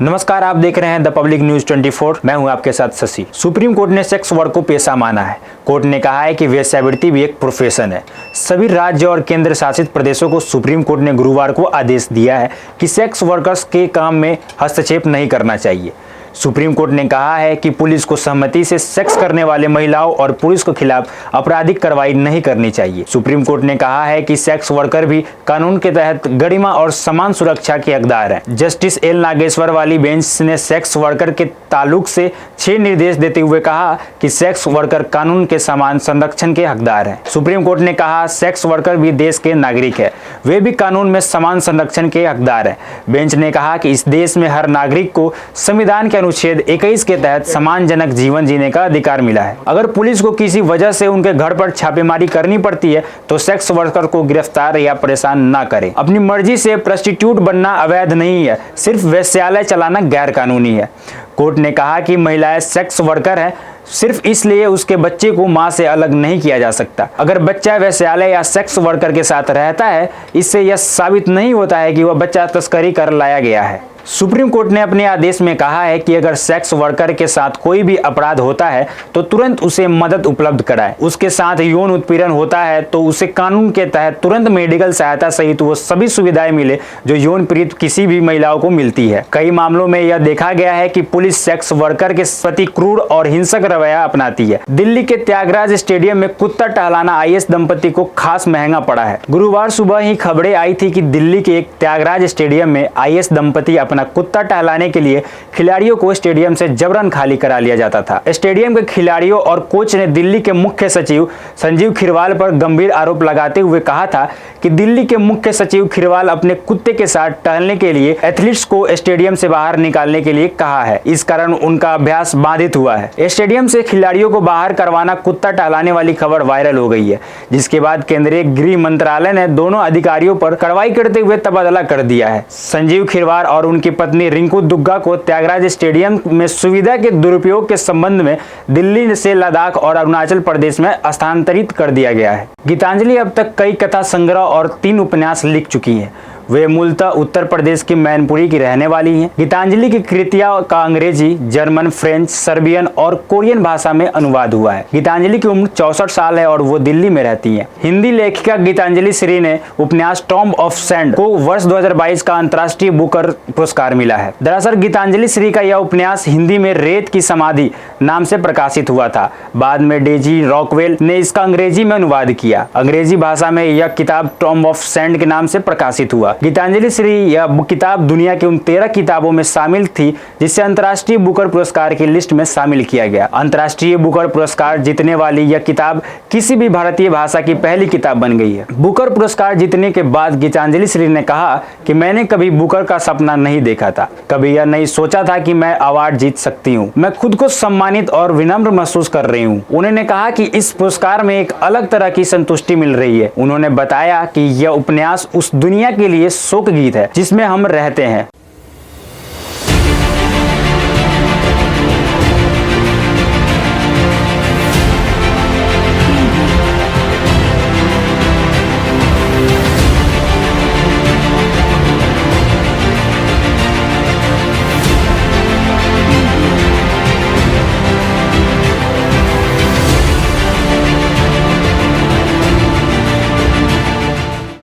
नमस्कार, आप देख रहे हैं द पब्लिक न्यूज 24। मैं हूं आपके साथ शशि। सुप्रीम कोर्ट ने सेक्स वर्क को पेशा माना है। कोर्ट ने कहा है कि वेश्यावृत्ति भी एक प्रोफेशन है। सभी राज्य और केंद्र शासित प्रदेशों को सुप्रीम कोर्ट ने गुरुवार को आदेश दिया है कि सेक्स वर्कर्स के काम में हस्तक्षेप नहीं करना चाहिए। सुप्रीम कोर्ट ने कहा है कि पुलिस को सहमति से सेक्स करने वाले महिलाओं और पुरुष के खिलाफ आपराधिक कार्रवाई नहीं करनी चाहिए। सुप्रीम कोर्ट ने कहा है कि सेक्स वर्कर भी कानून के तहत गरिमा और समान सुरक्षा के हकदार हैं। जस्टिस एल नागेश्वर वाली बेंच ने सेक्स वर्कर के ताल्लुक से 6 निर्देश देते हुए कहा कि सेक्स वर्कर कानून के समान संरक्षण के हकदार हैं। सुप्रीम कोर्ट ने कहा सेक्स वर्कर भी देश के नागरिक है, वे भी कानून में समान संरक्षण के हकदार हैं। बेंच ने कहा कि इस देश में हर नागरिक को संविधान के अनुच्छेद 21 के तहत सम्मानजनक जीवन जीने का अधिकार मिला है। अगर पुलिस को किसी वजह से उनके घर पर छापेमारी करनी पड़ती है तो सेक्स वर्कर को गिरफ्तार या परेशान ना करें। अपनी मर्जी से प्रोस्टिट्यूट बनना अवैध नहीं है, सिर्फ वेश्यालय चलाना गैर कानूनी है। कोर्ट ने कहा कि महिलाएं सेक्स वर्कर हैं सिर्फ इसलिए उसके बच्चे को मां से अलग नहीं किया जा सकता। अगर बच्चा वेश्यालय या सेक्स वर्कर के साथ रहता है, इससे यह साबित नहीं होता है कि वह बच्चा तस्करी कर लाया गया है। सुप्रीम कोर्ट ने अपने आदेश में कहा है कि अगर सेक्स वर्कर के साथ कोई भी अपराध होता है तो तुरंत उसे मदद उपलब्ध कराएं। उसके साथ यौन उत्पीड़न होता है तो उसे कानून के तहत तुरंत मेडिकल सहायता सहित वो सभी सुविधाएं मिले जो यौन पीड़ित किसी भी महिलाओं को मिलती है। कई मामलों में यह देखा गया है कि पुलिस सेक्स वर्कर के प्रति क्रूर और हिंसक रवैया अपनाती है। दिल्ली के त्यागराज स्टेडियम में कुत्ता टहलाना आईएएस दंपति को खास महंगा पड़ा है। गुरुवार सुबह ही खबरें आई थी कि दिल्ली के एक त्यागराज स्टेडियम में आईएएस दंपति अपना कुत्ता टहलाने के लिए खिलाड़ियों को स्टेडियम से जबरन खाली करा लिया जाता था। स्टेडियम के खिलाड़ियों और कोच ने दिल्ली के मुख्य सचिव संजीव खीरवाल पर गंभीर आरोप लगाते हुए कहा था कि दिल्ली के मुख्य सचिव खीरवाल अपने कुत्ते के साथ टहलने के लिए एथलीट्स को स्टेडियम से बाहर निकालने के लिए कहा है। इस कारण उनका अभ्यास बाधित हुआ है। स्टेडियम से खिलाड़ियों को बाहर करवाना कुत्ता टहलाने वाली खबर वायरल हो गई है, जिसके बाद केंद्रीय गृह मंत्रालय ने दोनों अधिकारियों पर कार्रवाई करते हुए तबादला कर दिया है। संजीव खीरवाल और उनकी पत्नी रिंकू दुग्गा को त्यागराज स्टेडियम में सुविधा के दुरुपयोग के संबंध में दिल्ली से लद्दाख और अरुणाचल प्रदेश में स्थानांतरित कर दिया गया है। गीतांजलि अब तक कई कथा संग्रह और 3 उपन्यास लिख चुकी हैं। वे मूलतः उत्तर प्रदेश की मैनपुरी की रहने वाली हैं। गीतांजलि की कृतियां का अंग्रेजी, जर्मन, फ्रेंच, सर्बियन और कोरियन भाषा में अनुवाद हुआ है। गीतांजलि की उम्र 64 साल है और वो दिल्ली में रहती हैं। हिंदी लेखिका गीतांजलि श्री ने उपन्यास टॉम्ब ऑफ सैंड को वर्ष 2022 का अंतर्राष्ट्रीय बुकर पुरस्कार मिला है। दरअसल गीतांजलि श्री का यह उपन्यास हिंदी में रेत की समाधि नाम से प्रकाशित हुआ था। बाद में डेजी रॉकवेल ने इसका अंग्रेजी में अनुवाद किया। अंग्रेजी भाषा में यह किताब टॉम्ब ऑफ सैंड के नाम से प्रकाशित हुआ। गीतांजलि श्री यह किताब दुनिया की उन 13 किताबों में शामिल थी जिसे अंतर्राष्ट्रीय बुकर पुरस्कार की लिस्ट में शामिल किया गया। अंतर्राष्ट्रीय बुकर पुरस्कार जीतने वाली यह किताब किसी भी भारतीय भाषा की पहली किताब बन गई है। बुकर पुरस्कार जीतने के बाद गीतांजलि श्री ने कहा कि मैंने कभी बुकर का सपना नहीं देखा था, कभी यह नहीं सोचा था कि मैं अवार्ड जीत सकती हूँ। मैं खुद को सम्मानित और विनम्र महसूस कर रही हूँ। उन्होंने कहा कि इस पुरस्कार में एक अलग तरह की संतुष्टि मिल रही है। उन्होंने बताया कि यह उपन्यास उस दुनिया के लिए शोक गीत है जिसमें हम रहते हैं।